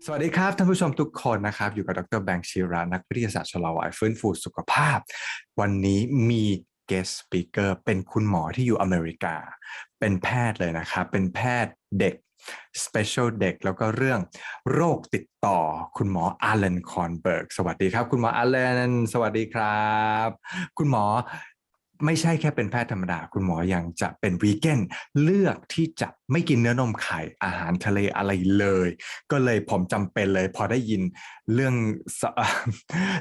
สวัสดีครับท่านผู้ชมทุกคนนะครับอยู่กับดร.แบงค์ชิระนักวิทยาศาสตร์ชะลอวัยฟื้นฟูสุขภาพวันนี้มี guest speaker เป็นคุณหมอที่อยู่อเมริกาเป็นแพทย์เลยนะครับเป็นแพทย์เด็ก special เด็กแล้วก็เรื่องโรคติดต่อคุณหมออาลัน คอนเบิร์กสวัสดีครับคุณหมออาลันสวัสดีครับคุณหมอไม่ใช่แค่เป็นแพทย์ธรรมดาคุณหมอยังจะเป็นวีแกนเลือกที่จะไม่กินเนื้อนมไข่อาหารทะเลอะไรเลยก็เลยผมจำเป็นเลยพอได้ยินเรื่อง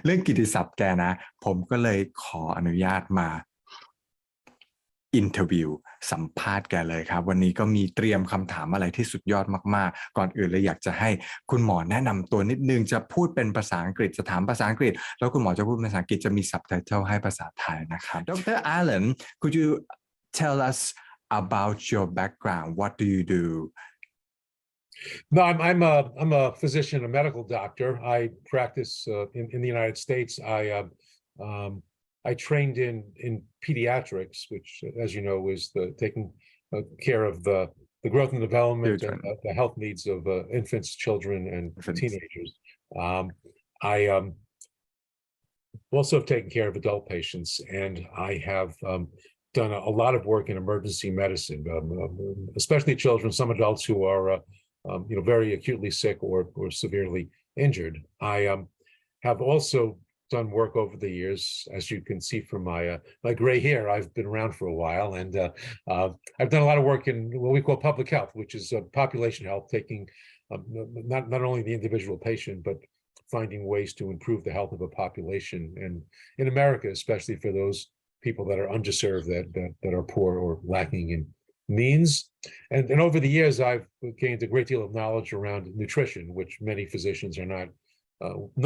เรื่องกิตติศัพท์แกนะผมก็เลยขออนุญาตมาอินเทอร์วิวสัมภาษณ์แกเลยครับวันนี้ก็มีเตรียมคำถามอะไรที่สุดยอดมากๆก่อนอื่นเลยอยากจะให้คุณหมอแนะนำตัวนิดนึงจะพูดเป็นภาษาอังกฤษจะถามภาษาอังกฤษแล้วคุณหมอจะพูดเป็นภาษาอังกฤษจะมีซับไตเติลให้ภาษาไทยนะครับDr. Allan could you tell us about your background what do you do No, I'm a physician, a medical doctor. I practice in the United States. I trained in pediatrics, which, as you know, is taking care of the growth and development and the health needs of infants, children, and teenagers. I also have taken care of adult patients, and I have done a lot of work in emergency medicine, especially children, some adults who are very acutely sick or severely injured. I have also done work over the years, as you can see from my gray hair. I've been around for a while, and I've done a lot of work in what we call public health, which is population health, taking not only the individual patient, but finding ways to improve the health of a population, and in America, especially for those people that are underserved, that are poor or lacking in means. And over the years, I've gained a great deal of knowledge around nutrition, which many physicians are not.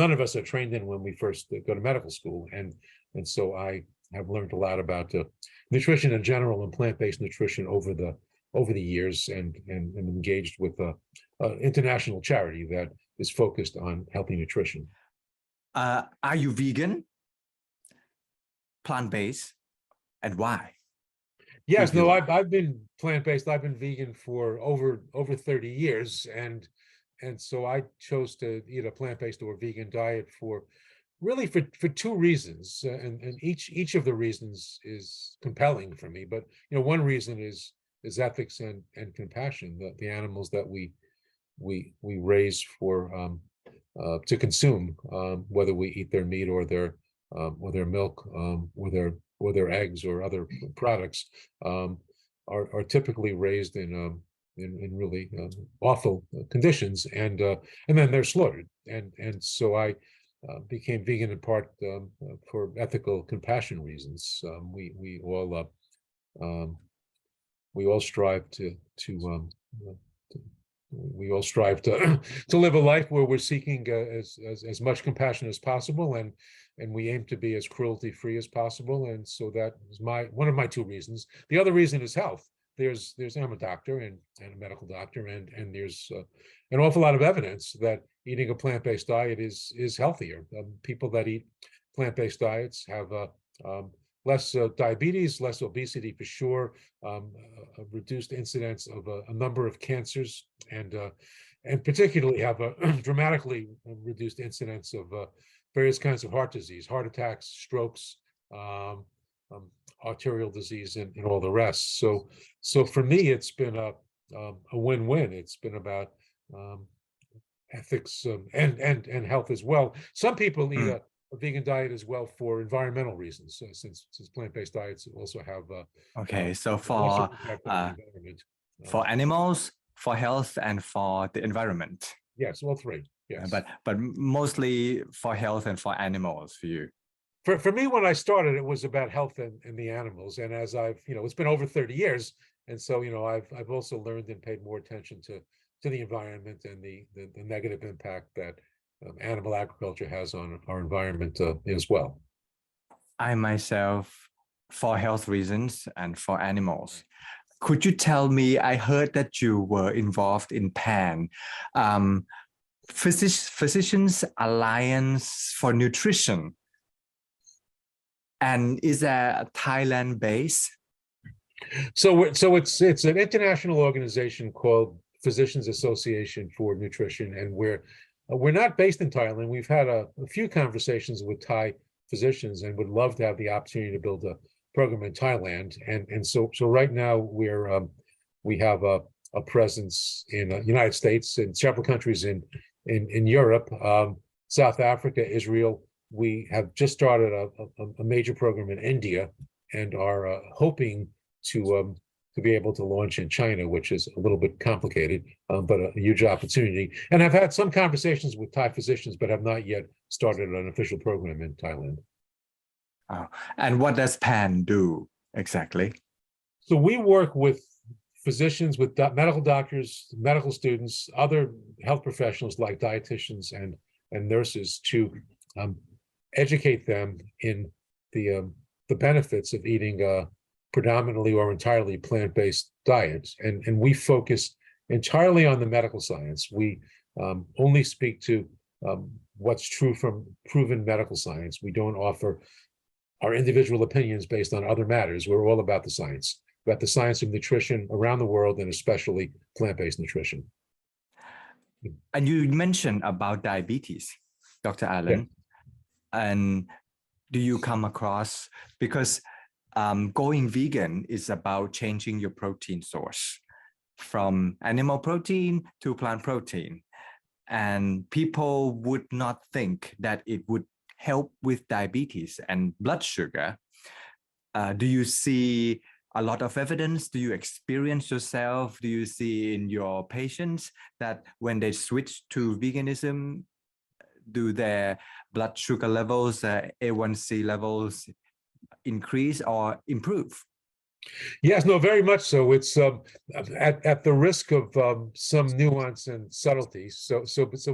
None of us are trained in when we first go to medical school, and so I have learned a lot about nutrition in general and plant-based nutrition over the years, and engaged with an international charity that is focused on healthy nutrition. Are you vegan, plant-based, and why? Yes, no, I've been plant-based. I've been vegan for over 30 years, and so I chose to eat a plant-based or vegan diet for two reasons, and each of the reasons is compelling for me. But one reason is ethics and compassion. The animals that we raise for to consume, whether we eat their meat or their milk, or their eggs or other products, are typically raised in really awful conditions, and then they're slaughtered, and so I became vegan in part for ethical compassion reasons. We all strive to live a life where we're seeking as much compassion as possible, and we aim to be as cruelty-free as possible. And so that is one of my two reasons. The other reason is health. I'm a doctor and a medical doctor, and there's an awful lot of evidence that eating a plant-based diet is healthier. People that eat plant-based diets have less diabetes, less obesity for sure, a reduced incidence of a number of cancers, and particularly have a dramatically reduced incidence of various kinds of heart disease, heart attacks, strokes, arterial disease, and all the rest. So for me, it's been a win-win. It's been about ethics and health as well. Some people eat a vegan diet as well for environmental reasons, since plant-based diets also have so for animals, for health, and for the environment. Yes, all three. Yes, but mostly for health and for animals for you. For me, when I started, it was about health and the animals, and as I've it's been over 30 years, and so I've also learned and paid more attention to the environment and the negative impact that animal agriculture has on our environment as well. I myself, for health reasons and for animals. Could you tell me, I heard that you were involved in PAN, Physicians Alliance for Nutrition, and is that Thailand based? So it's an international organization called Physicians Association for Nutrition, and we're we're not based in Thailand. We've had a few conversations with Thai physicians and would love to have the opportunity to build a program in Thailand. And so right now we have a presence in the United States and several countries in Europe, South Africa, Israel. We have just started a major program in India and are hoping to be able to launch in China, which is a little bit complicated, but a huge opportunity. And I've had some conversations with Thai physicians, but have not yet started an official program in Thailand. And what does PAN do exactly? So we work with physicians, with medical doctors, medical students, other health professionals like dietitians and nurses to educate them in the benefits of eating predominantly or entirely plant-based diets. And we focus entirely on the medical science. We only speak to what's true from proven medical science. We don't offer our individual opinions based on other matters. We're all about the science of nutrition around the world, and especially plant-based nutrition. And you mentioned about diabetes, Dr. Allan. Yeah. And do you come across, because going vegan is about changing your protein source from animal protein to plant protein. And people would not think that it would help with diabetes and blood sugar. Do you see a lot of evidence? Do you experience yourself? Do you see in your patients that when they switch to veganism, do their blood sugar levels, A1C levels increase or improve? Yes, no, very much so. It's at the risk of some nuance and subtlety. So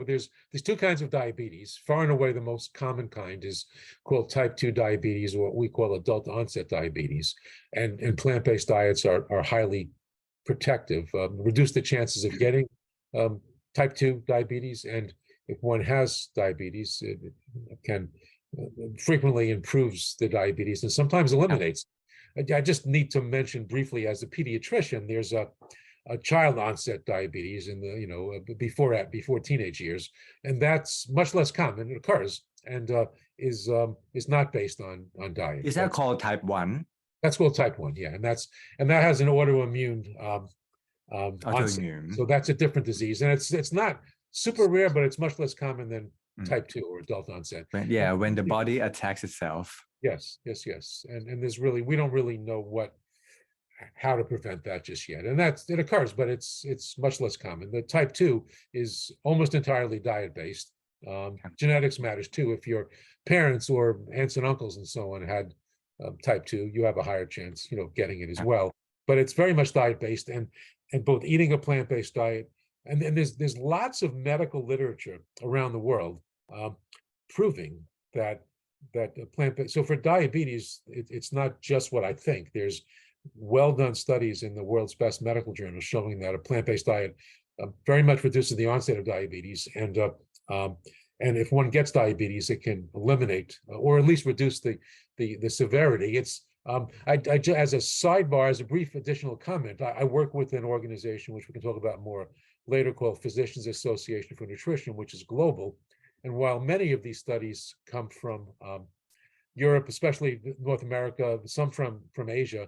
there's two kinds of diabetes. Far and away, the most common kind is called type 2 diabetes, or what we call adult onset diabetes. And plant-based diets are highly protective, reduce the chances of getting type 2 diabetes. And if one has diabetes, it can frequently improves the diabetes and sometimes eliminates. I just need to mention briefly, as a pediatrician, there's a child onset diabetes in the before teenage years, and that's much less common. It occurs and is not based on diet. Is that called type 1? That's called type 1, yeah, and that has an autoimmune onset. So that's a different disease, and it's not super rare, but it's much less common than type 2 or adult onset. When the body attacks itself. Yes. And there's really, we don't really know how to prevent that just yet. And it occurs, but it's much less common. The type 2 is almost entirely diet-based. Genetics matters too. If your parents or aunts and uncles and so on had type 2, you have a higher chance, getting it as well. But it's very much diet-based, and both eating a plant-based diet, and there's lots of medical literature around the world proving that plant-based. So for diabetes, it's not just what I think. There's well-done studies in the world's best medical journals showing that a plant-based diet very much reduces the onset of diabetes, and if one gets diabetes, it can eliminate or at least reduce the severity. It's as a sidebar, as a brief additional comment, I work with an organization which we can talk about more later called Physicians Association for Nutrition, which is global. And while many of these studies come from Europe, especially North America, some from Asia,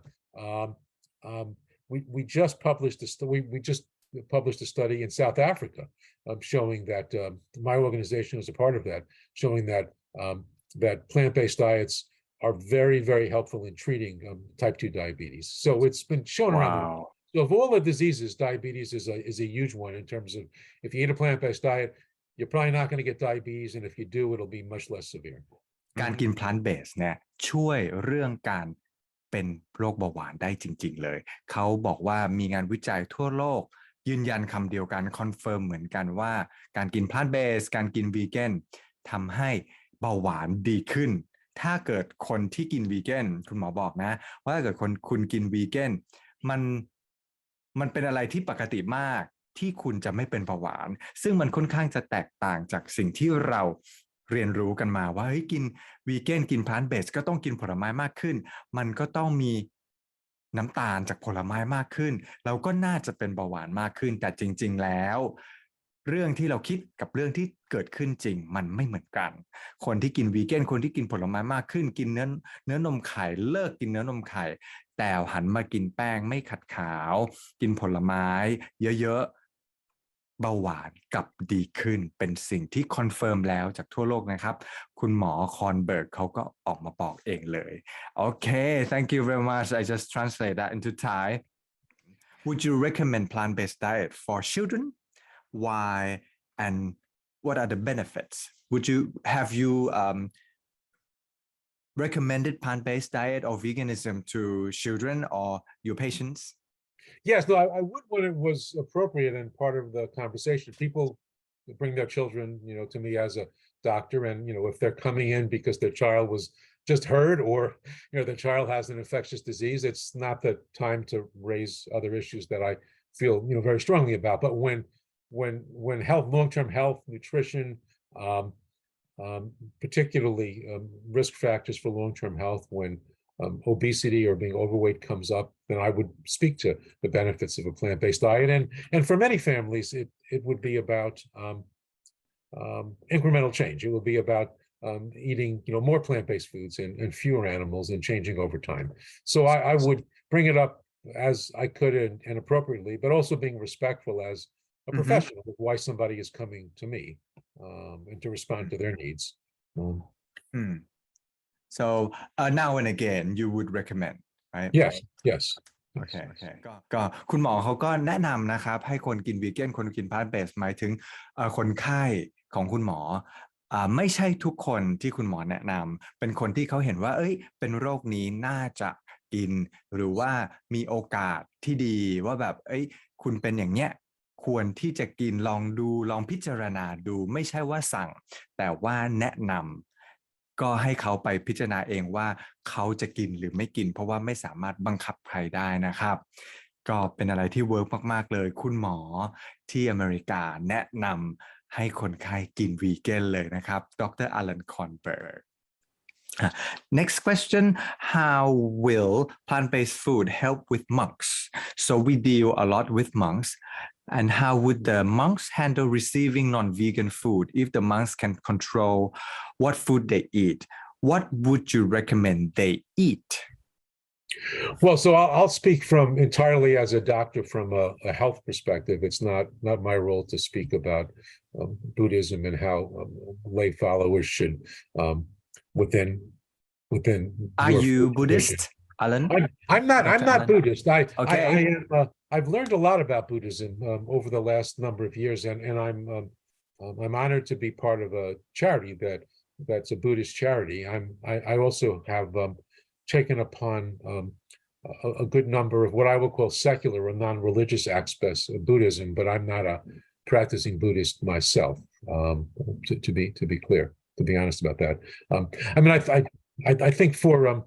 we just published a study in South Africa showing that my organization is a part of that, showing that that plant-based diets are very, very helpful in treating type 2 diabetes. So it's been shown around the world. So of all the diseases, diabetes is a huge one in terms of, if you eat a plant-based diet, you're probably not going to get diabetes, and if you do, it'll be much less severe. การกิน plant based เนี่ยช่วยเรื่องการเป็นโรคเบาหวานได้จริงๆเลยเขาบอกว่ามีงานวิจัยทั่วโลกยืนยันคำเดียวกันคอนเฟิร์มเหมือนกันว่าการกิน plant based การกินวีแกนทำให้เบาหวานดีขึ้นถ้าเกิดคนที่กินวีแกนคุณหมอบอกนะว่าถ้าเกิดคุณกินวีแกนมันเป็นอะไรที่ปกติมากที่คุณจะไม่เป็นเบาหวานซึ่งมันค่อนข้างจะแตกต่างจากสิ่งที่เราเรียนรู้กันมาว่าเฮ้ยกินวีแกนกินพลานต์เบสก็ต้องกินผลไม้มากขึ้นมันก็ต้องมีน้ำตาลจากผลไม้มากขึ้นเราก็น่าจะเป็นเบาหวานมากขึ้นแต่จริงๆแล้ว เรื่องที่เราคิดกับเรื่องที่เกิดขึ้นจริงมันไม่เหมือนกันคนที่กินวีแกนคนที่กินผลไม้มากขึ้นกินเนื้อนมไข่เลิกกินเนื้อนมไข่แต่หันมากินแป้งไม่ขัดขาวกินผลไม้เยอะๆเบาหวานกลับดีขึ้นเป็นสิ่งที่คอนเฟิร์มแล้วจากทั่วโลกนะครับคุณหมอคอนเบิร์กเขาก็ออกมาบอกเองเลยโอเค thank you very much I just translate that into Thai would you recommend plant-based diet for children why and what are the benefits would you have you recommended plant-based diet or veganism to children or your patients? Yes, no, I would when it was appropriate and part of the conversation. People bring their children, to me as a doctor, and if they're coming in because their child was just hurt or the child has an infectious disease, it's not the time to raise other issues that I feel very strongly about. But when health, long-term health, nutrition, particularly risk factors for long-term health, when obesity or being overweight comes up, then I would speak to the benefits of a plant-based diet. And for many families, it would be about incremental change. It would be about eating more plant-based foods and fewer animals and changing over time. So I would bring it up as I could and appropriately, but also being respectful as a professional of why somebody is coming to me and to respond to their needs. So now and again you would recommend, right? Yes. โอเคก็คุณหมอเขาก็แนะนำนะครับให้คนกินวีแกนคนกินพลาสต์เบสหมายถึงคนไข้ของคุณหมอไม่ใช่ทุกคนที่คุณหมอแนะนำเป็นคนที่เขาเห็นว่าเป็นโรคนี้น่าจะกินหรือว่ามีโอกาสที่ดีว่าแบบคุณเป็นอย่างเนี้ยควรที่จะกินลองดูลองพิจารณาดูไม่ใช่ว่าสั่งแต่ว่าแนะนำก็ให้เขาไปพิจารณาเองว่าเขาจะกินหรือไม่กินเพราะว่าไม่สามารถบังคับใครได้นะครับก็เป็นอะไรที่เวิร์กมากๆเลยคุณหมอที่อเมริกาแนะนำให้คนไข้กินวีแกนเลยนะครับดร. Allan Kornberg Next question, how will plant-based food help with monks? So we deal a lot with monks. And how would the monks handle receiving non-vegan food if the monks can control what food they eat? What would you recommend they eat? Well, so I'll speak from entirely as a doctor from a health perspective. It's not my role to speak about Buddhism and how lay followers should within. Are you Buddhist, Allan? I'm not Buddhist. I've learned a lot about Buddhism over the last number of years, and I'm honored to be part of a charity that's a Buddhist charity. I also have taken upon a good number of what I will call secular or non-religious aspects of Buddhism, but I'm not a practicing Buddhist myself. To be clear, to be honest about that. I think for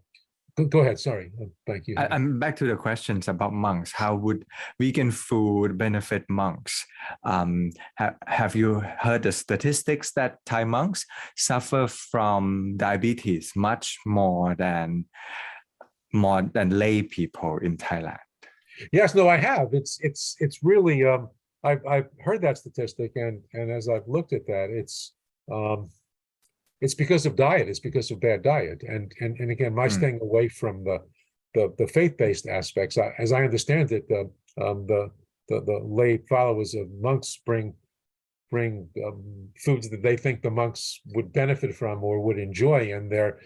go ahead. Sorry. Thank you. I'm back to the questions about monks. How would vegan food benefit monks? Have you heard the statistics that Thai monks suffer from diabetes much more than lay people in Thailand? Yes, no, I have. It's really I've heard that statistic, and as I've looked at that, it's because of diet. It's because of bad diet, and again, my staying away from the faith-based aspects. As I understand it, the lay followers of monks bring foods that they think the monks would benefit from or would enjoy, and they're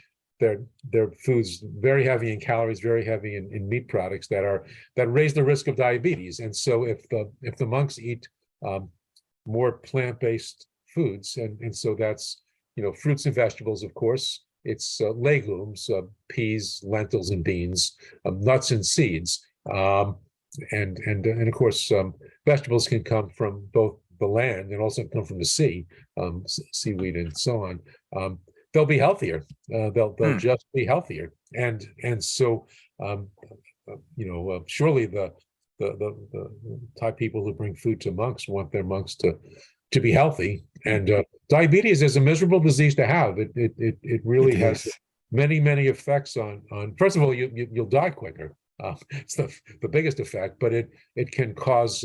foods very heavy in calories, very heavy in meat products that raise the risk of diabetes. And so, if the monks eat more plant-based foods, and so that's fruits and vegetables, of course. It's legumes, peas, lentils, and beans, nuts and seeds, and of course, vegetables can come from both the land and also come from the sea, seaweed and so on. They'll be healthier. They'll just be healthier, and so surely the Thai people who bring food to monks want their monks to be healthy, and diabetes is a miserable disease to have. It really has many effects on. First of all, you'll die quicker. It's the biggest effect, but it can cause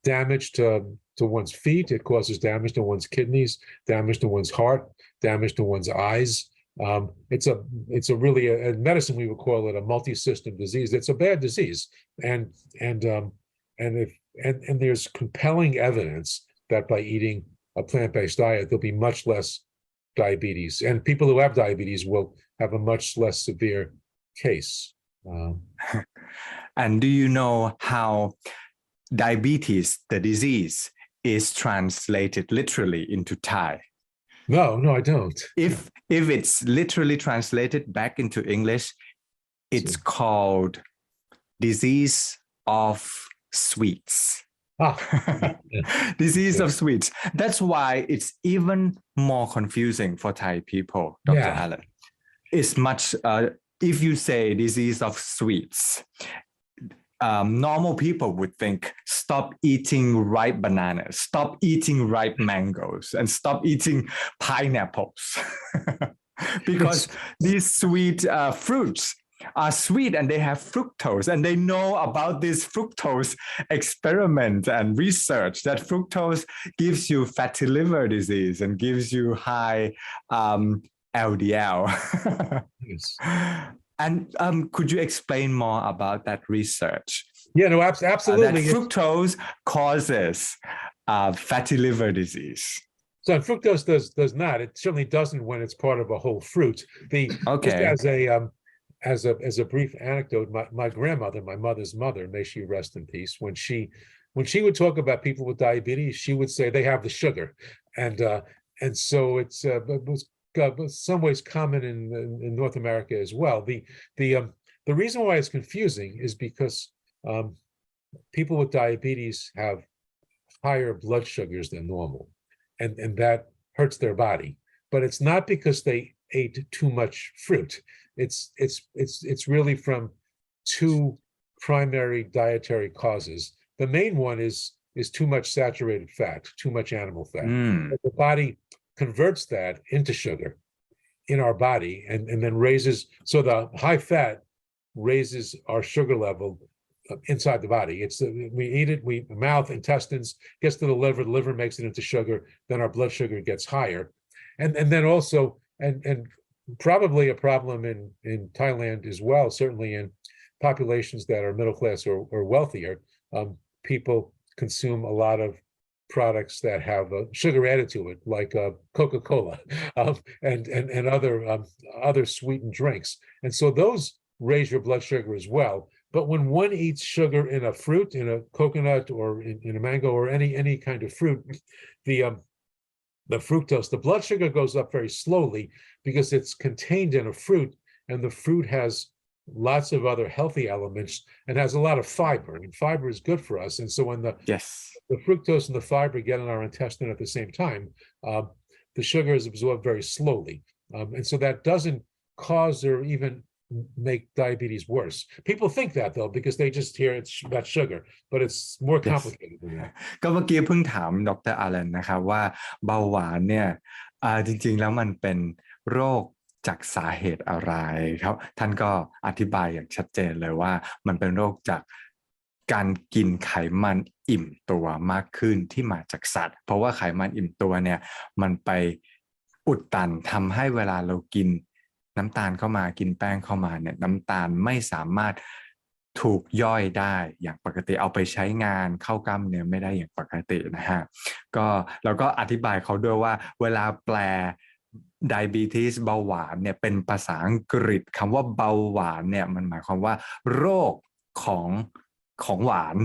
damage to to one's feet. It causes damage to one's kidneys, damage to one's heart, damage to one's eyes. It's a really in medicine we would call it a multi-system disease. It's a bad disease, and there's compelling evidence that by eating a plant-based diet there'll be much less diabetes, and people who have diabetes will have a much less severe case. And do you know how diabetes, the disease, is translated literally into Thai? No, I don't. If it's literally translated back into English, it's called disease of sweets. Disease of sweets. That's why it's even more confusing for Thai people, Dr. Allan. It's much, if you say disease of sweets, normal people would think, stop eating ripe bananas, stop eating ripe mangoes, and stop eating pineapples. Because these sweet fruits are sweet and they have fructose, and they know about this fructose experiment and research that fructose gives you fatty liver disease and gives you high LDL. Yes. And could you explain more about that research? Yeah, no, absolutely. That fructose causes fatty liver disease. So fructose does not. It certainly doesn't when it's part of a whole fruit. Just as a brief anecdote, my grandmother, my mother's mother, may she rest in peace, when she would talk about people with diabetes, she would say they have the sugar, and so it was in some ways common in North America as well. The reason why it's confusing is because people with diabetes have higher blood sugars than normal, and that hurts their body. But it's not because they ate too much fruit. It's really from two primary dietary causes. The main one is too much saturated fat, too much animal fat. The body converts that into sugar in our body, and then raises, so the high fat raises our sugar level inside the body. We eat it, mouth, intestines, gets to the liver makes it into sugar, then our blood sugar gets higher. And then also, and probably a problem in Thailand as well, certainly in populations that are middle class or wealthier, people consume a lot of products that have sugar added to it, like Coca-Cola and other sweetened drinks. And so those raise your blood sugar as well. But when one eats sugar in a fruit, in a coconut or in a mango or any kind of fruit, the fructose, the blood sugar goes up very slowly because it's contained in a fruit, and the fruit has lots of other healthy elements and has a lot of fiber, and fiber is good for us. And so when the fructose and the fiber get in our intestine at the same time, the sugar is absorbed very slowly. And so that doesn't cause or even make diabetes worse. People think that though, because they just hear it's about sugar, but it's more complicated than that. ก็เมื่อกี้เพิ่งถามดร. Allan นะครับว่าเบาหวานเนี่ยจริงๆแล้วมันเป็นโรคจากสาเหตุอะไรครับท่านก็อธิบายอย่างชัดเจนเลยว่ามันเป็นโรคจากการกินไขมันอิ่มตัวมากขึ้นที่มาจากสัตว์เพราะว่าไขมันอิ่มตัวเนี่ยมันไปอุดตันทำให้เวลาเรากินน้ำตาลเข้ามากินแป้งเข้ามาเนี่ยน้ำตาลไม่สามารถถูกย่อยได้อย่างปกติเอาไปใช้งานเข้ากล้ามเนื้อไม่ได้อย่างปกตินะฮะก็เราก็อธิบายเขาด้วยว่าเวลาแปล diabetes เบาหวานเนี่ยเป็นภาษาอังกฤษคำว่าเบาหวานเนี่ยมันหมายความว่าโรคของหวาน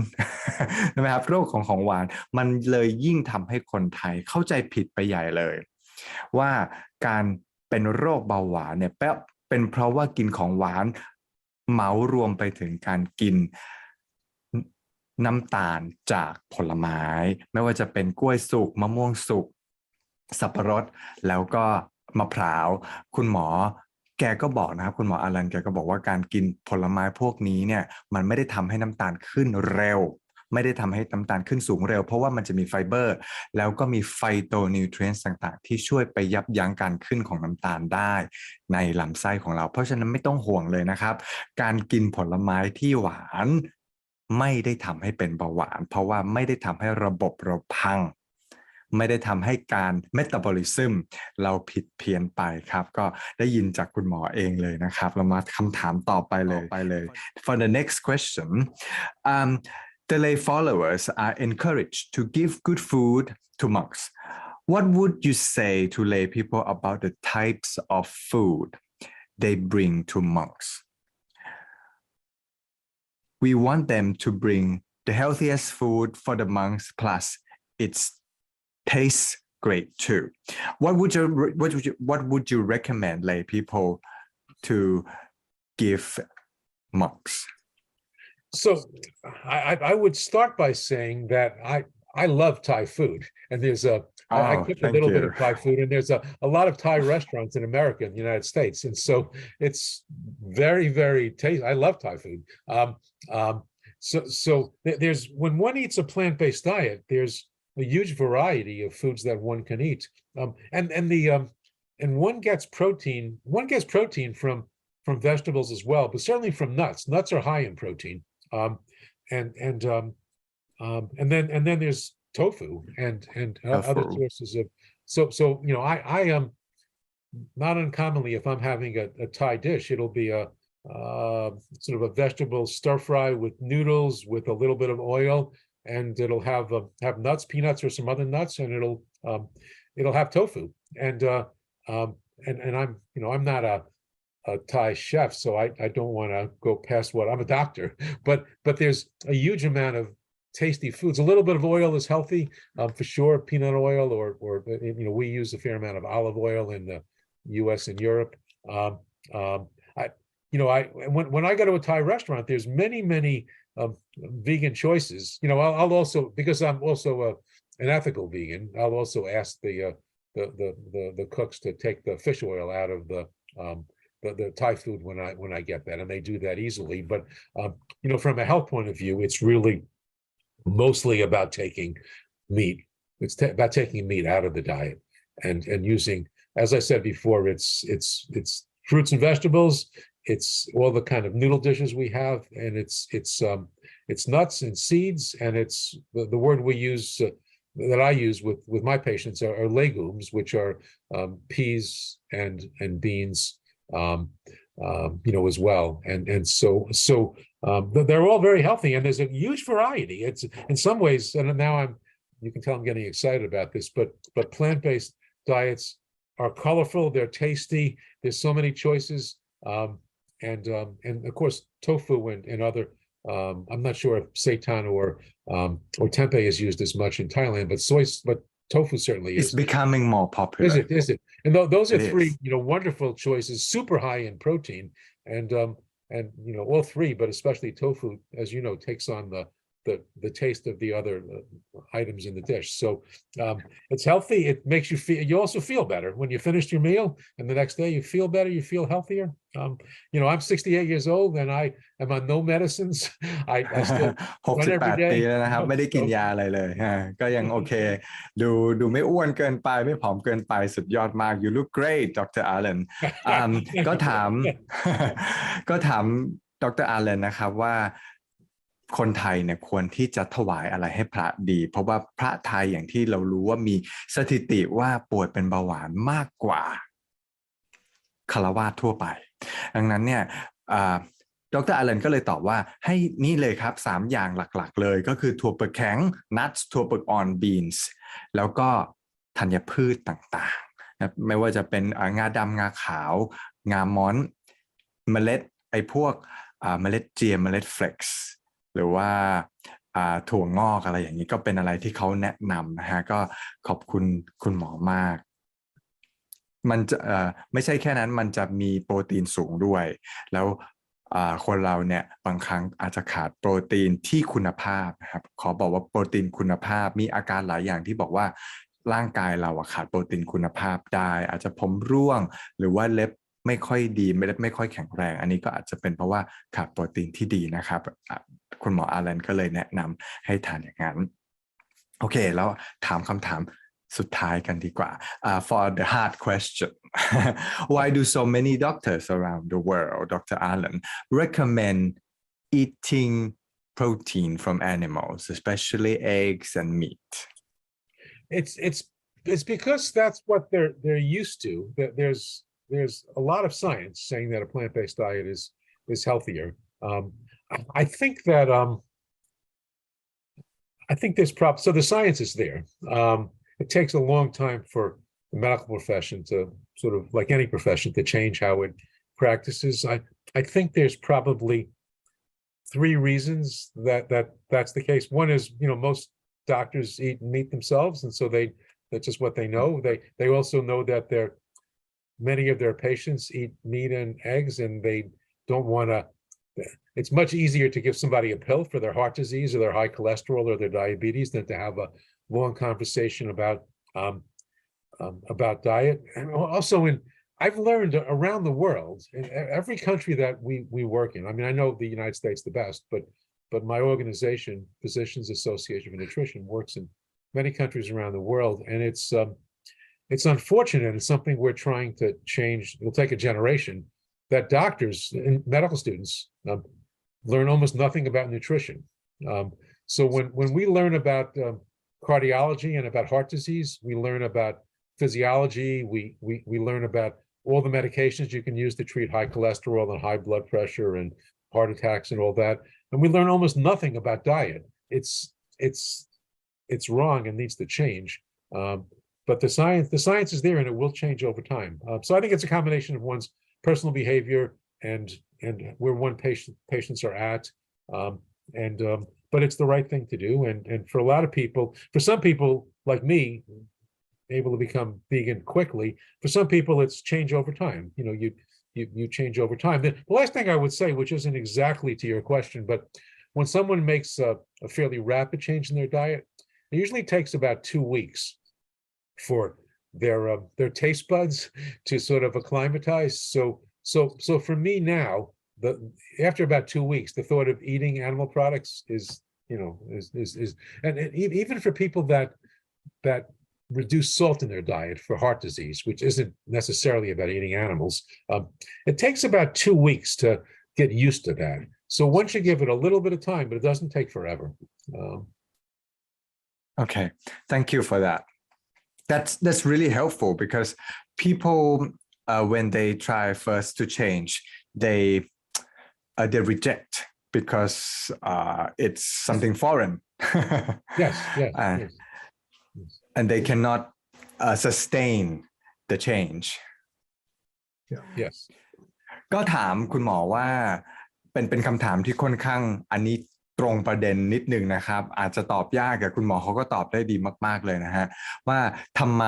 ใช่ไหมครับโรคของหวานมันเลยยิ่งทำให้คนไทยเข้าใจผิดไปใหญ่เลยว่าการเป็นโรคเบาหวานเนี่ยเป็นเพราะว่ากินของหวานเหมารวมไปถึงการกินน้ำตาลจากผลไม้ไม่ว่าจะเป็นกล้วยสุกมะม่วงสุกสับปะรดแล้วก็มะพร้าวคุณหมอแกก็บอกนะครับคุณหมออลันแกก็บอกว่าการกินผลไม้พวกนี้เนี่ยมันไม่ได้ทำให้น้ำตาลขึ้นเร็วไม่ได้ทำให้น้ำตาลขึ้นสูงเร็วเพราะว่ามันจะมีไฟเบอร์แล้วก็มีไฟโตนิวทรีนต์ต่างๆที่ช่วยไปยับยั้งการขึ้นของน้ำตาลได้ในลำไส้ของเราเพราะฉะนั้นไม่ต้องห่วงเลยนะครับการกินผลไม้ที่หวาน ไม่ได้ทำให้เป็นเบาหวานเพราะว่าไม่ได้ทำให้ระบบเราพังไม่ได้ทำให้การเมตาบอลิซึมเราผิดเพี้ยนไปครับก็ได้ยินจากคุณหมอเองเลยนะครับเรามาคำถามต่อไปเลย For the next question the lay followers are encouraged to give good food to monks. What would you say to lay people about the types of food they bring to monks? We want them to bring the healthiest food for the monks, plus it tastes great too. What would you recommend lay people to give monks? So I would start by saying that I love Thai food, and I cook a little bit of Thai food, and there's a lot of Thai restaurants in America and the United States, and so it's very, very tasty. I love Thai food. So there's when one eats a plant-based diet, there's a huge variety of foods that one can eat, and one gets protein. One gets protein from vegetables as well, but certainly from nuts. Nuts are high in protein. And then there's tofu and other sources of so I not uncommonly, if I'm having a Thai dish, it'll be a sort of a vegetable stir fry with noodles with a little bit of oil, and it'll have nuts, peanuts, or some other nuts, and it'll have tofu. And I'm not a Thai chef, so I don't want to go past what I'm a doctor, but there's a huge amount of tasty foods. A little bit of oil is healthy, for sure. Peanut oil, or we use a fair amount of olive oil in the U.S. and Europe. When I go to a Thai restaurant, there's many vegan choices. I'll also, because I'm also an ethical vegan, I'll also ask the cooks to take the fish oil out of the Thai food when I get that, and they do that easily. But from a health point of view, it's really mostly about taking meat. It's about taking meat out of the diet and using, as I said before, it's fruits and vegetables. It's all the kind of noodle dishes we have, and it's nuts and seeds, and it's the word we use that I use with my patients are legumes, which are peas and beans. As well, and so they're all very healthy, and there's a huge variety. It's in some ways, and now you can tell I'm getting excited about this, but plant-based diets are colorful, they're tasty, there's so many choices, and of course tofu and other. I'm not sure if seitan or tempeh is used as much in Thailand, but tofu certainly is. It's becoming more popular. Is it? And those are three, wonderful choices, super high in protein, and all three, but especially tofu, as you know, takes on the taste of the other items in the dish. So it's healthy. It makes you feel. You also feel better when you finished your meal, and the next day you feel better. You feel healthier. I'm 68 years old, and I am on no medicines. I still run every day. ปีแล้วนะครับไม่ได้กินยาอะไรเลยก็ยังโอเคดูไม่อ้วนเกินไปไม่ผอมเกินไปสุดยอดมาก You look great Dr. Allan ก็ถามดร. Allan นะครับว่าคนไทยเนี่ยควรที่จะถวายอะไรให้พระดีเพราะว่าพระไทยอย่างที่เรารู้ว่ามีสถิติว่าป่วยเป็นเบาหวานมากกว่าฆราวาสทั่วไปดังนั้นเนี่ยดร. Allan ก็เลยตอบว่าให้นี่เลยครับ3อย่างหลักๆเลยก็คือถั่วเปลือกแข็ง nuts ถั่วเปลือกอ่อน beans แล้วก็ธัญพืชต่างๆนะไม่ว่าจะเป็นงาดำงาขาวงาม้อนเมล็ดพวกเมล็ดเจียมเมล็ดเฟล็กซ์หรือว่าถั่วงอกอะไรอย่างนี้ก็เป็นอะไรที่เขาแนะนำนะฮะก็ขอบคุณคุณหมอมากมันจะไม่ใช่แค่นั้นมันจะมีโปรตีนสูงด้วยแล้วคนเราเนี่ยบางครั้งอาจจะขาดโปรตีนที่คุณภาพนะครับขอบอกว่าโปรตีนคุณภาพมีอาการหลายอย่างที่บอกว่าร่างกายเราขาดโปรตีนคุณภาพได้อาจจะผมร่วงหรือว่าเล็บไม่ค่อยดีไม่ค่อยแข็งแรงอันนี้ก็อาจจะเป็นเพราะว่าขาดโปรตีนที่ดีนะครับคุณหมออาลันก็เลยแนะนำให้ทานอย่างนั้นโอเคแล้วถามคำถามสุดท้ายกันดีกว่า for the hard question why do so many doctors around the world Dr. Allan recommend eating protein from animals, especially eggs and meat? It's because that's what they're used to. That there's a lot of science saying that a plant-based diet is healthier. I think that I think there's so the science is there. It takes a long time for the medical profession to sort of, like any profession, to change how it practices. I think there's probably three reasons that's the case. One is, most doctors eat meat themselves, and so that's just what they know. They also know that many of their patients eat meat and eggs, and they don't want to. It's much easier to give somebody a pill for their heart disease or their high cholesterol or their diabetes than to have a long conversation about diet. And also, I've learned around the world, in every country that we work in. I mean, I know the United States the best, but my organization, Physicians Association for Nutrition, works in many countries around the world, and it's unfortunate. It's something we're trying to change. It'll take a generation. That doctors and medical students learn almost nothing about nutrition. So when we learn about cardiology and about heart disease, we learn about physiology. We learn about all the medications you can use to treat high cholesterol and high blood pressure and heart attacks and all that. And we learn almost nothing about diet. It's wrong and needs to change. But the science is there, and it will change over time. So I think it's a combination of one's personal behavior and where patients are at, but it's the right thing to do. And for a lot of people, for some people like me, able to become vegan quickly. For some people, it's change over time. You change over time. The last thing I would say, which isn't exactly to your question, but when someone makes a fairly rapid change in their diet, it usually takes about 2 weeks for their taste buds to sort of acclimatize. So for me now, after about 2 weeks, the thought of eating animal products is and even for people that reduce salt in their diet for heart disease, which isn't necessarily about eating animals, it takes about 2 weeks to get used to that. So one should give it a little bit of time, but it doesn't take forever. Okay, thank you for that. That's really helpful, because people, when they try first to change, they reject, because it's something foreign. Yes. And they cannot sustain the change. Yes. ก็ถามคุณหมอว่าเป็นคำถามที่ค่อนข้างอันนี้ตรงประเด็นนิดนึงนะครับ อาจจะตอบยากแต่คุณหมอเขาก็ตอบได้ดีมากๆเลยนะฮะว่าทำไม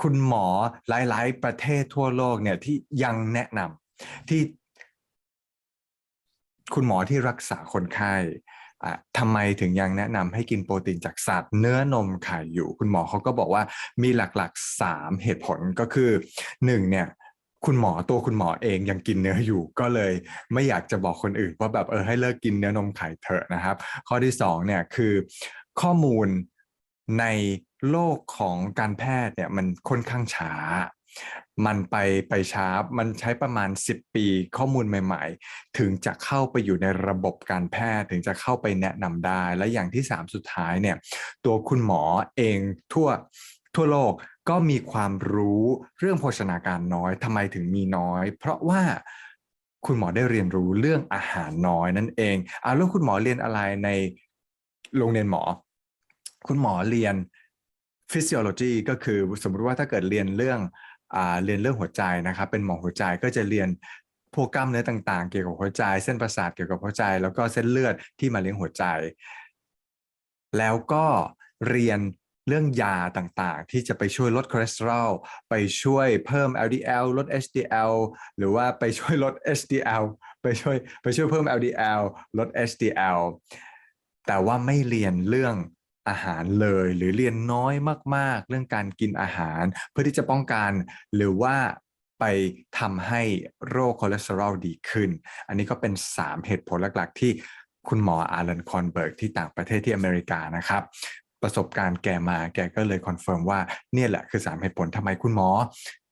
คุณหมอหลายๆประเทศทั่วโลกเนี่ยที่ยังแนะนำที่คุณหมอที่รักษาคนไข้ทำไมถึงยังแนะนำให้กินโปรตีนจากสัตว์เนื้อนมไข่อยู่คุณหมอเขาก็บอกว่ามีหลักๆ3เหตุผลก็คือ1เนี่ยคุณหมอเองยังกินเนื้ออยู่ก็เลยไม่อยากจะบอกคนอื่นว่าแบบให้เลิกกินเนื้อนมไข่เถอะนะครับข้อที่2เนี่ยคือข้อมูลในโลกของการแพทย์เนี่ยมันค่อนข้างช้ามันไปช้ามันใช้ประมาณ10 ปีข้อมูลใหม่ๆถึงจะเข้าไปอยู่ในระบบการแพทย์ถึงจะเข้าไปแนะนำได้และอย่างที่3สุดท้ายเนี่ยตัวคุณหมอเองทั่วโลกก็มีความรู้เรื่องโภชนาการน้อยทำไมถึงมีน้อยเพราะว่าคุณหมอได้เรียนรู้เรื่องอาหารน้อยนั่นเองแล้วคุณหมอเรียนอะไรในโรงเรียนหมอคุณหมอเรียน physiology ก็คือสมมติว่าถ้าเกิดเรียนเรื่องหัวใจนะครับเป็นหมอหัวใจก็จะเรียนพวกกล้ามเนื้อต่างๆเกี่ยวกับหัวใจเส้นประสาทเกี่ยวกับหัวใจแล้วก็เส้นเลือดที่มาเลี้ยงหัวใจแล้วก็เรียนเรื่องยาต่างๆที่จะไปช่วยลดคอเลสเตอรอลไปช่วยเพิ่ม LDL ลด HDL หรือว่าไปช่วยลด HDL ไปช่วยเพิ่ม LDL ลด HDL แต่ว่าไม่เรียนเรื่องอาหารเลยหรือเรียนน้อยมากๆเรื่องการกินอาหารเพื่อที่จะป้องกันหรือว่าไปทำให้โรคคอเลสเตอรอลดีขึ้นอันนี้ก็เป็น3เหตุผลหลักๆที่คุณหมออารันคอนเบิร์กที่ต่างประเทศที่อเมริกานะครับประสบการณ์แกก็เลยคอนเฟิร์มว่าเนี่ยแหละคือ3เหตุผลทำไมคุณหมอ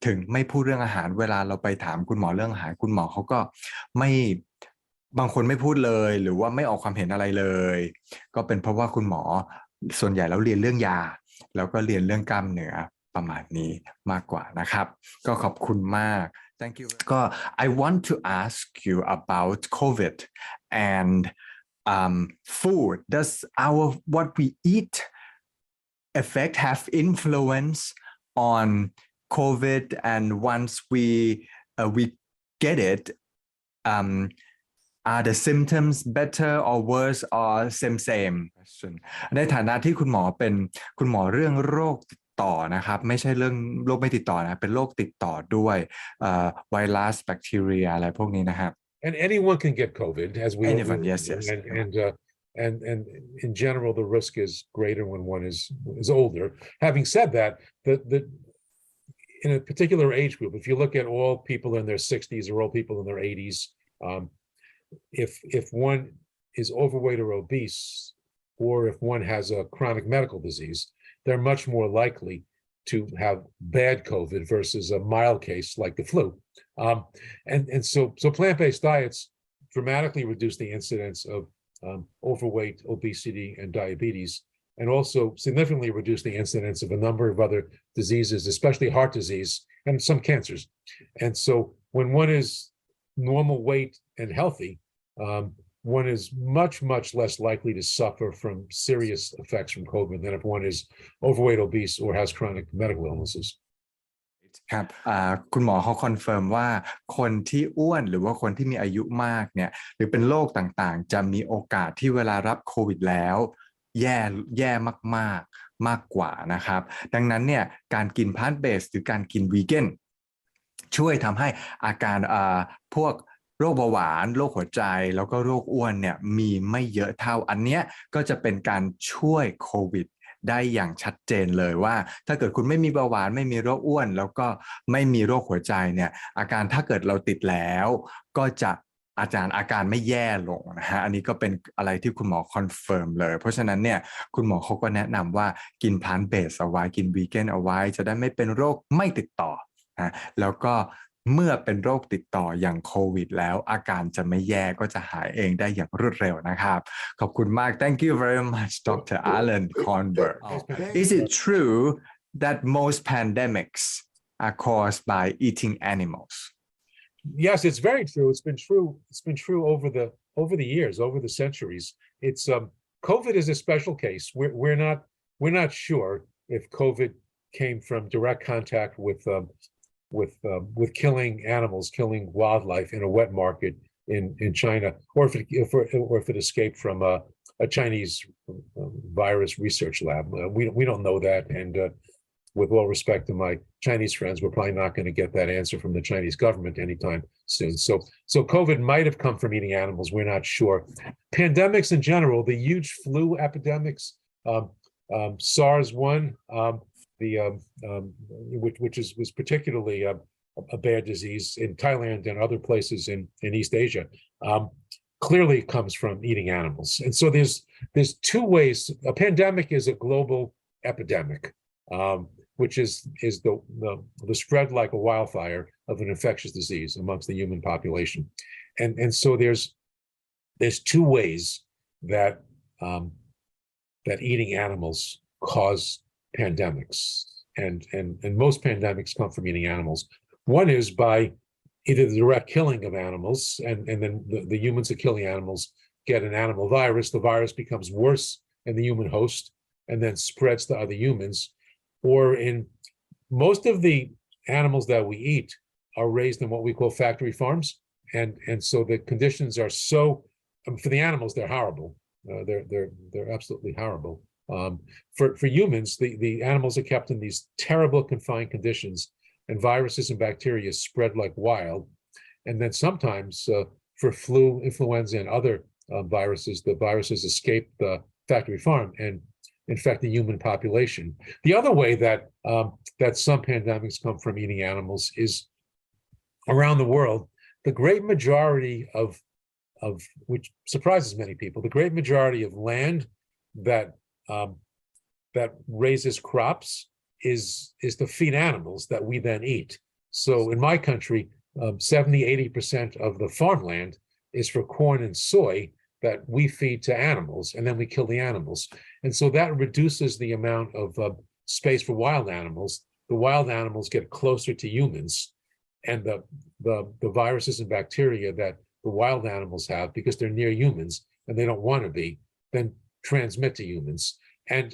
ถึงไม่พูดเรื่องอาหารเวลาเราไปถามคุณหมอเรื่องอาหารคุณหมอเขาก็ บางคนไม่พูดเลยหรือว่าไม่ออกความเห็นอะไรเลยก็เป็นเพราะว่าคุณหมอส่วนใหญ่แล้วเรียนเรื่องยาแล้วก็เรียนเรื่องกล้ามเนื้อประมาณนี้มากกว่านะครับก็ขอบคุณมาก Thank you ก็ I want to ask you about COVID and food. Does our what we eat effect have influence on COVID? And once we get it, are the symptoms better or worse or same question ในฐานะที่คุณหมอเป็นคุณหมอเรื่องโรคติดต่อนะครับไม่ใช่เรื่องโรคไม่ติดต่อนะเป็นโรคติดต่อด้วยไวรัสแบคทีเรียอะไรพวกนี้นะครับ And anyone can get COVID, as we Anyone, yes, and in general, the risk is greater when one is older. Having said that, the in a particular age group, if you look at all people in their 60s or all people in their 80s, if one is overweight or obese, or if one has a chronic medical disease, they're much more likely to have bad COVID versus a mild case like the flu. And so plant-based diets dramatically reduce the incidence of overweight, obesity, and diabetes, and also significantly reduce the incidence of a number of other diseases, especially heart disease and some cancers. And so when one is normal weight and healthy, one is much less likely to suffer from serious effects from COVID than if one is overweight, obese, or has chronic medical illnesses. ครับคุณหมอเขาคอนเฟิร์มว่าคนที่อ้วนหรือว่าคนที่มีอายุมากเนี่ยหรือเป็นโรคต่างๆจะมีโอกาสที่เวลารับโควิดแล้วแย่มากๆมากกว่านะครับดังนั้นเนี่ยการกินพลาสต์เบสหรือการกินวีแกนช่วยทำให้อาการพวกโรคเบาหวานโรคหัวใจแล้วก็โรคอ้วนเนี่ยมีไม่เยอะเท่าอันเนี้ยก็จะเป็นการช่วยโควิดได้อย่างชัดเจนเลยว่าถ้าเกิดคุณไม่มีเบาหวานไม่มีโรคอ้วนแล้วก็ไม่มีโรคหัวใจเนี่ยอาการถ้าเกิดเราติดแล้วก็จะอาการไม่แย่ลงนะฮะอันนี้ก็เป็นอะไรที่คุณหมอคอนเฟิร์มเลยเพราะฉะนั้นเนี่ยคุณหมอเขาก็แนะนำว่ากินพลาสต์เบสเอาไว้กินวีแกนเอาไว้จะได้ไม่เป็นโรคไม่ติดต่อนะแล้วก็เมื่อเป็นโรคติดต่ออย่างโควิดแล้วอาการจะไม่แย่ก็จะหายเองได้อย่างรวดเร็วนะครับขอบคุณมาก Thank you very much Dr. Allan Kornberg. Is it true that most pandemics are caused by eating animals? Yes, it's very true. It's been true. It's been true over the years, over the centuries. It's COVID is a special case. We're not sure if COVID came from direct contact with killing animals, killing wildlife in a wet market in China, or if it escaped from a Chinese virus research lab. We don't know that, and with all respect to my Chinese friends, we're probably not going to get that answer from the Chinese government anytime soon. So COVID might have come from eating animals. We're not sure. Pandemics in general, the huge flu epidemics, SARS-1, which was particularly a bad disease in Thailand and other places in East Asia, clearly comes from eating animals. And so there's two ways. A pandemic is a global epidemic, which is the spread like a wildfire of an infectious disease amongst the human population. And so there's two ways that eating animals cause pandemics, and most pandemics come from eating animals. One is by either the direct killing of animals, and then the humans that kill the animals get an animal virus. The virus becomes worse in the human host and then spreads to other humans. Or in most of the animals that we eat are raised in what we call factory farms, and so the conditions are so for the animals they're horrible. They're absolutely horrible. For humans, the animals are kept in these terrible confined conditions, and viruses and bacteria spread like wild. And then sometimes for flu, influenza, and other viruses, the viruses escape the factory farm and infect the human population. The other way that some pandemics come from eating animals is around the world. The great majority of which surprises many people, the great majority of land that raises crops is to feed animals that we then eat. So in my country, 70-80% of the farmland is for corn and soy that we feed to animals, and then we kill the animals. And so that reduces the amount of space for wild animals. The wild animals get closer to humans, and the viruses and bacteria that the wild animals have, because they're near humans and they don't want to be, then transmit to humans. And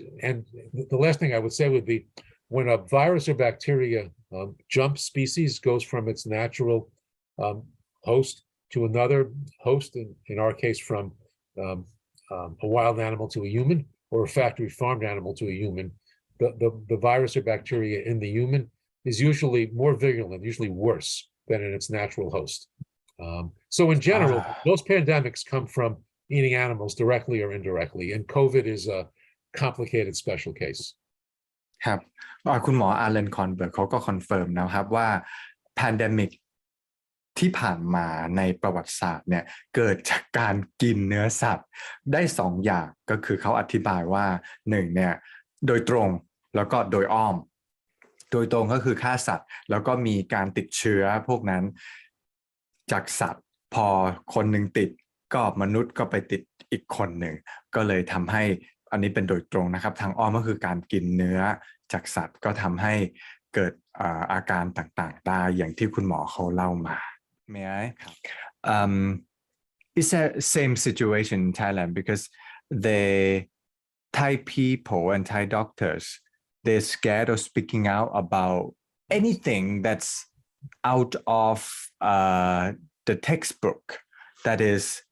the last thing I would say would be, when a virus or bacteria jump species, goes from its natural host to another host, in our case from a wild animal to a human, or a factory farmed animal to a human, the virus or bacteria in the human is usually more virulent, usually worse than in its natural host. So in general, most pandemics come from eating animals directly or indirectly, and COVID is a complicated special case. ครับคุณหมออาเลนคอนเบิร์กเขาก็คอนเฟิร์มนะครับว่าแพนเดมิกที่ผ่านมาในประวัติศาสตร์เนี่ยเกิดจากการกินเนื้อสัตว์ได้2 อย่างก็คือเขาอธิบายว่า1เนี่ยโดยตรงแล้วก็โดยอ้อมโดยตรงก็คือฆ่าสัตว์แล้วก็มีการติดเชื้อพวกนั้นจากสัตว์พอคนหนึ่งติดก็มนุษย์ก็ไปติดอีกคนหนึ่งก็เลยทำให้อันนี้เป็นโดยตรงนะครับทางอ้อมก็คือการกินเนื้อจากสัตว์ก็ทำให้เกิดอาการต่างๆได้อย่างที่คุณหมอเขาเล่ามา May I? It's the same situation in Thailand because the Thai people and Thai doctors, they're scared of speaking out about anything that's out of the textbook. That is,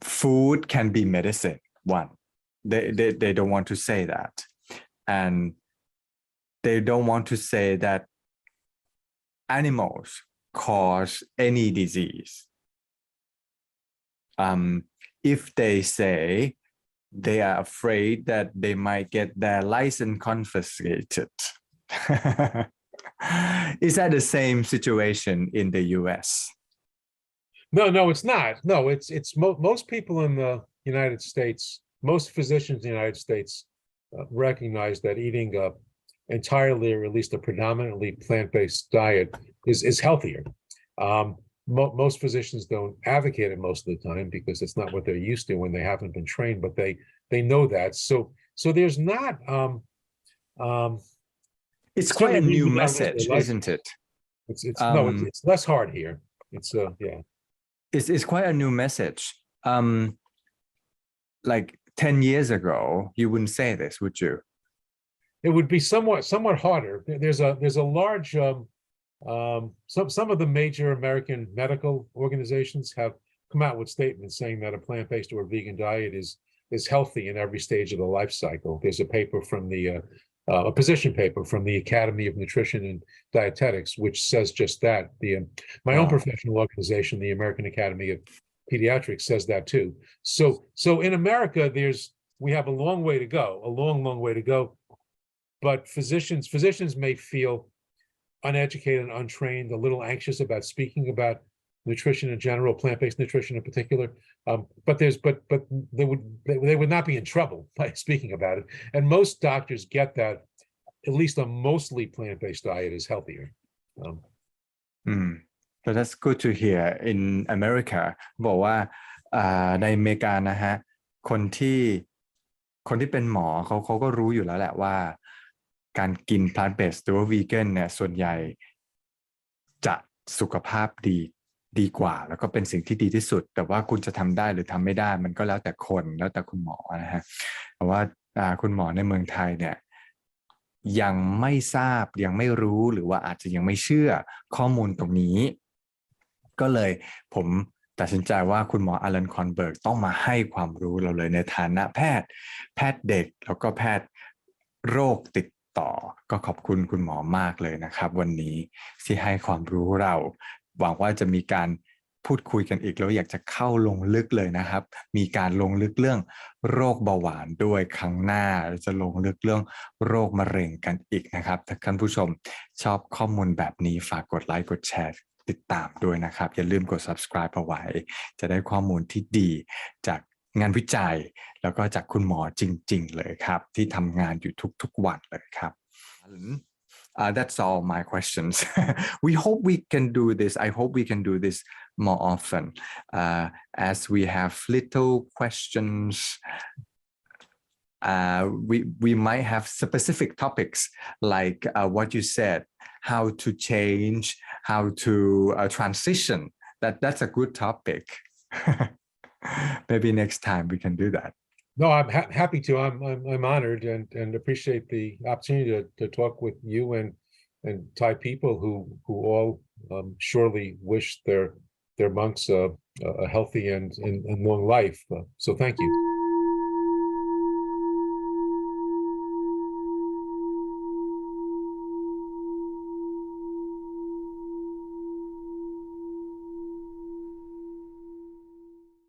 food can be medicine. One, they don't want to say that, and they don't want to say that animals cause any disease. If they say, they are afraid that they might get their license confiscated. Is that the same situation in the US? No, it's not. No, it's most people in the United States, most physicians in the United States recognize that eating entirely, or at least a predominantly plant-based diet is healthier. Most physicians don't advocate it most of the time because it's not what they're used to when they haven't been trained, but they know that. So there's not. It's quite a new message, isn't it? It's less hard here. It's yeah. It's quite a new message. Like 10 years ago, you wouldn't say this, would you? It would be somewhat harder. There's a large some of the major American medical organizations have come out with statements saying that a plant-based or vegan diet is healthy in every stage of the life cycle. There's a paper from a position paper from the Academy of Nutrition and Dietetics, which says just that. My own professional organization, the American Academy of Pediatrics, says that too. So in America, we have a long way to go, a long way to go. But physicians may feel uneducated and untrained, a little anxious about speaking about nutrition in general, plant-based nutrition in particular. But they would not be in trouble by speaking about it. And most doctors get that at least a mostly plant-based diet is healthier. So that's good to hear. In America บอกว่าในอเมริกานะฮะคนที่เป็นหมอเขาก็รู้อยู่แล้วแหละว่าการกิน plant-based หรือว่า vegan เนี่ยส่วนใหญ่จะสุขภาพดีกว่าแล้วก็เป็นสิ่งที่ดีที่สุดแต่ว่าคุณจะทำได้หรือทำไม่ได้มันก็แล้วแต่คนแล้วแต่คุณหมอนะฮะเพราะว่าคุณหมอในเมืองไทยเนี่ยยังไม่ทราบยังไม่รู้หรือว่าอาจจะยังไม่เชื่อข้อมูลตรงนี้ก็เลยผมตัดสินใจว่าคุณหมออลันคอนเบิร์กต้องมาให้ความรู้เราเลยในฐานะแพทย์เด็กแล้วก็แพทย์โรคติดต่อก็ขอบคุณคุณหมอมากเลยนะครับวันนี้ที่ให้ความรู้เราหวังว่าจะมีการพูดคุยกันอีกแล้วอยากจะเข้าลงลึกเลยนะครับมีการลงลึกเรื่องโรคเบาหวานด้วยครั้งหน้าจะลงลึกเรื่องโรคมะเร็งกันอีกนะครับถ้าท่านผู้ชมชอบข้อมูลแบบนี้ฝากกดไลค์กดแชร์ติดตามด้วยนะครับอย่าลืมกด subscribe เอาไว้จะได้ข้อมูลที่ดีจากงานวิจัยแล้วก็จากคุณหมอจริงๆเลยครับที่ทำงานอยู่ทุกๆวันเลยครับ That's all my questions. We hope we can do this. I hope we can do this more often, as we have little questions. We might have specific topics like what you said, how to change, how to transition. That's a good topic. Maybe next time we can do that. No, I'm happy to. I'm honored and appreciate the opportunity to talk with you and Thai people who all surely wish their monks a healthy and long life. So thank you.